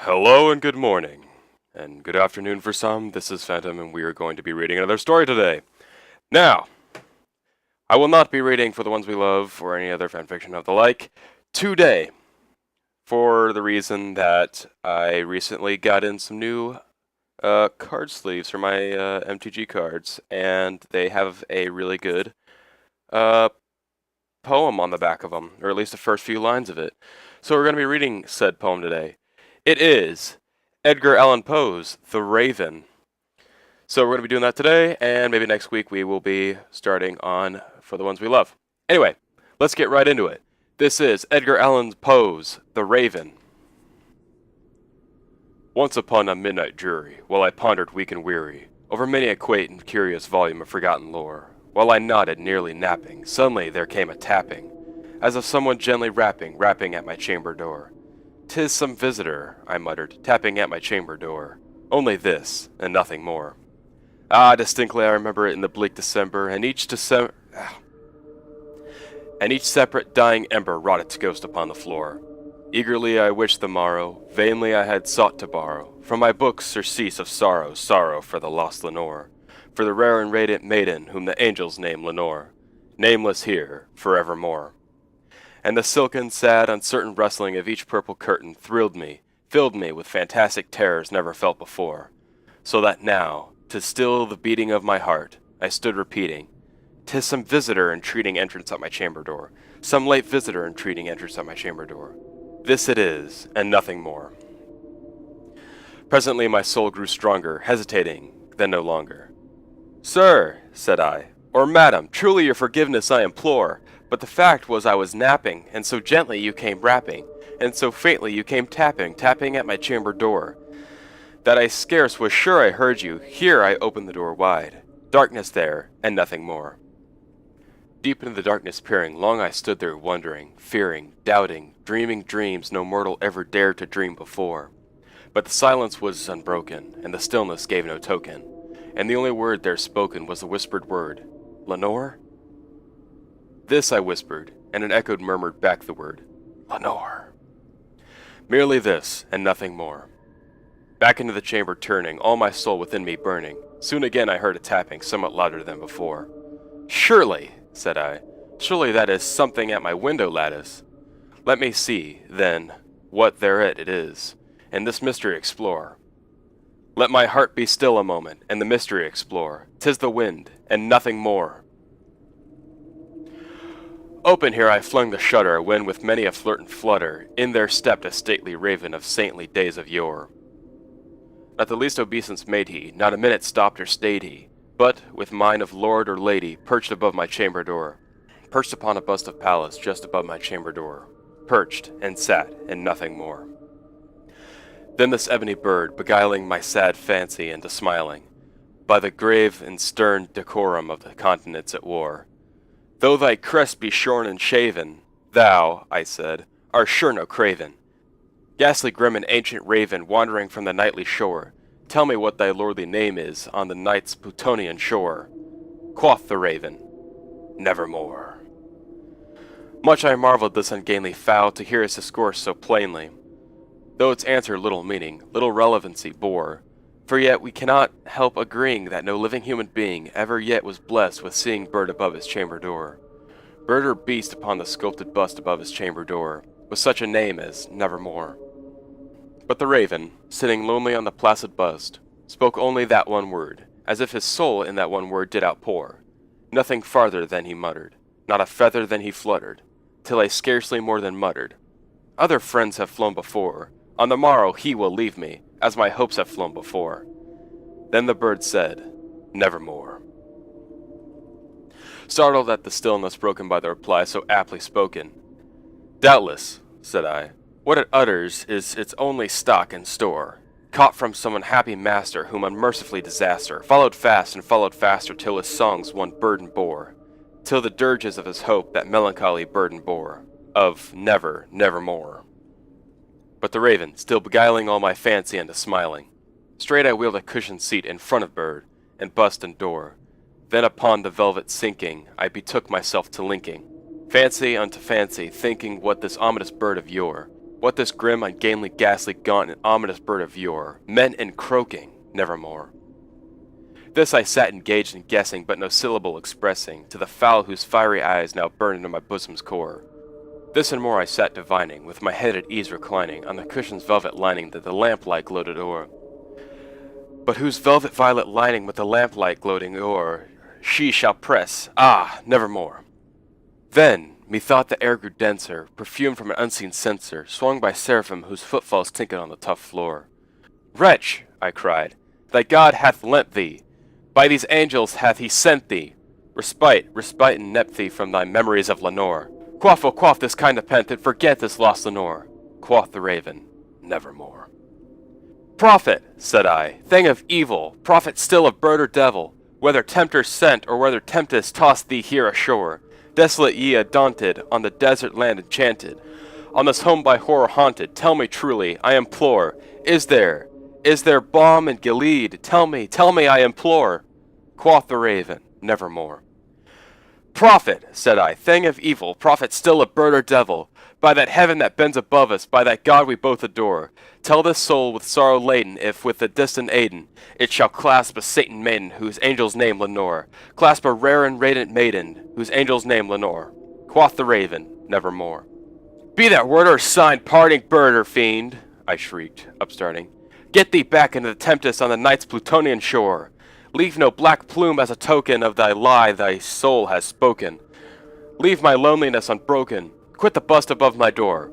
Hello and good morning, and good afternoon for some. This is Phantom, and we are going to be reading another story today. Now, I will not be reading For the Ones We Love or any other fanfiction of the like today, for the reason that I recently got in some new card sleeves for my MTG cards, and they have a really good uh, poem on the back of them, or at least the first few lines of it. So we're going to be reading said poem today. It is Edgar Allan Poe's The Raven. So we're going to be doing that today, and maybe next week we will be starting on For the Ones We Love. Anyway, let's get right into it. This is Edgar Allan Poe's The Raven. Once upon a midnight dreary, while I pondered weak and weary over many a quaint and curious volume of forgotten lore, while I nodded, nearly napping, suddenly there came a tapping, as of someone gently rapping at my chamber door. "'Tis some visitor," I muttered, tapping at my chamber door. Only this, and nothing more. Ah, distinctly I remember it in the bleak December, and each separate dying ember wrought its ghost upon the floor. Eagerly I wished the morrow, vainly I had sought to borrow from my books surcease of sorrow, sorrow for the lost Lenore, for the rare and radiant maiden whom the angels name Lenore, nameless here, forevermore. And the silken, sad, uncertain rustling of each purple curtain thrilled me, filled me with fantastic terrors never felt before, so that now, to still the beating of my heart, I stood repeating, "'Tis some visitor entreating entrance at my chamber door, some late visitor entreating entrance at my chamber door. This it is, and nothing more." Presently my soul grew stronger, hesitating, then no longer. "Sir," said I, "or madam, truly your forgiveness I implore, but the fact was I was napping, and so gently you came rapping, and so faintly you came tapping at my chamber door, that I scarce was sure I heard you. Here I opened the door wide. Darkness there, and nothing more." Deep into the darkness peering, long I stood there wondering, fearing, doubting, dreaming dreams no mortal ever dared to dream before. But the silence was unbroken, and the stillness gave no token, and the only word there spoken was the whispered word, "Lenore?" This I whispered, and an echo murmured back the word, "Lenore." Merely this, and nothing more. Back into the chamber turning, all my soul within me burning, soon again I heard a tapping somewhat louder than before. "Surely," said I, "surely that is something at my window lattice. Let me see, then, what thereat it is, and this mystery explore. Let my heart be still a moment, and the mystery explore. 'Tis the wind, and nothing more." Open here I flung the shutter, when with many a flirt and flutter, in there stepped a stately raven of saintly days of yore. Not the least obeisance made he, not a minute stopped or stayed he, but, with mine of lord or lady, perched above my chamber door, perched upon a bust of Pallas just above my chamber door, perched, and sat, and nothing more. Then this ebony bird, beguiling my sad fancy into smiling, by the grave and stern decorum of the continents at war, "Though thy crest be shorn and shaven, thou," I said, "art sure no craven. Ghastly grim and ancient raven, wandering from the nightly shore, tell me what thy lordly name is on the night's Plutonian shore." Quoth the raven, "Nevermore." Much I marveled this ungainly fowl to hear his discourse so plainly, though its answer little meaning, little relevancy bore, for yet we cannot help agreeing that no living human being ever yet was blessed with seeing bird above his chamber door, bird or beast upon the sculpted bust above his chamber door, with such a name as Nevermore. But the raven, sitting lonely on the placid bust, spoke only that one word, as if his soul in that one word did outpour. Nothing farther than he muttered, not a feather than he fluttered, till I scarcely more than muttered, "Other friends have flown before, on the morrow he will leave me, as my hopes have flown before." Then the bird said, "Nevermore." Startled at the stillness broken by the reply so aptly spoken, "Doubtless," said I, "what it utters is its only stock and store, caught from some unhappy master whom unmercifully disaster followed fast and followed faster till his songs one burden bore, till the dirges of his hope that melancholy burden bore, of never, nevermore." But the raven, still beguiling all my fancy into smiling, straight I wheeled a cushioned seat in front of bird, and bust and door. Then upon the velvet sinking, I betook myself to linking fancy unto fancy, thinking what this ominous bird of yore What this grim, ungainly, ghastly, gaunt, and ominous bird of yore meant in croaking, nevermore. This I sat engaged in guessing, but no syllable expressing, to the fowl whose fiery eyes now burned into my bosom's core. This and more I sat divining, with my head at ease reclining, on the cushion's velvet lining that the lamplight gloated o'er. But whose velvet violet lining with the lamplight gloating o'er, she shall press, nevermore. Then, methought the air grew denser, perfumed from an unseen censer, swung by seraphim whose footfalls tinkled on the tough floor. Wretch, I cried, thy God hath lent thee, by these angels hath he sent thee, respite and nepenthe from thy memories of Lenore. Quaff this kind of pent, and forget this lost Lenore. Quoth the raven, nevermore. Prophet, said I, thing of evil, prophet still of bird or devil, whether tempter sent, or whether tempest tossed thee here ashore, desolate ye daunted, on the desert land enchanted, on this home by horror haunted, tell me truly, I implore, is there balm in Gilead? Tell me, I implore. Quoth the raven, nevermore. Prophet, said I, thing of evil, prophet still of bird or devil, by that heaven that bends above us, by that God we both adore, tell this soul with sorrow laden, if with the distant Aden, it shall clasp a Satan maiden, whose angel's name Lenore, clasp a rare and radiant maiden, whose angel's name Lenore. Quoth the raven, nevermore. Be that word or sign, parting bird or fiend, I shrieked, upstarting, get thee back into the tempest on the night's Plutonian shore. Leave no black plume as a token of thy lie thy soul has spoken. Leave my loneliness unbroken. Quit the bust above my door.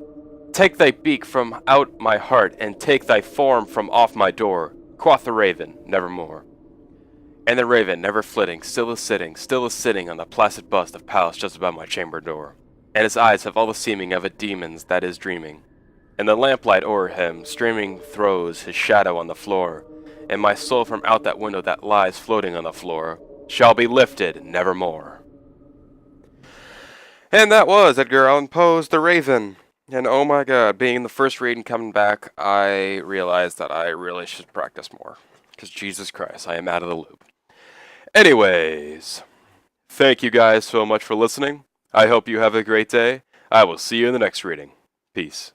Take thy beak from out my heart, and take thy form from off my door. Quoth the raven, nevermore. And the raven, never flitting, still is sitting on the placid bust of Pallas just above my chamber door. And his eyes have all the seeming of a demon's that is dreaming. And the lamplight o'er him, streaming, throws his shadow on the floor. And my soul from out that window that lies floating on the floor shall be lifted nevermore. And that was Edgar Allan Poe's The Raven. And oh my god, being the first reading coming back, I realized that I really should practice more. Because Jesus Christ, I am out of the loop. Anyways, thank you guys so much for listening. I hope you have a great day. I will see you in the next reading. Peace.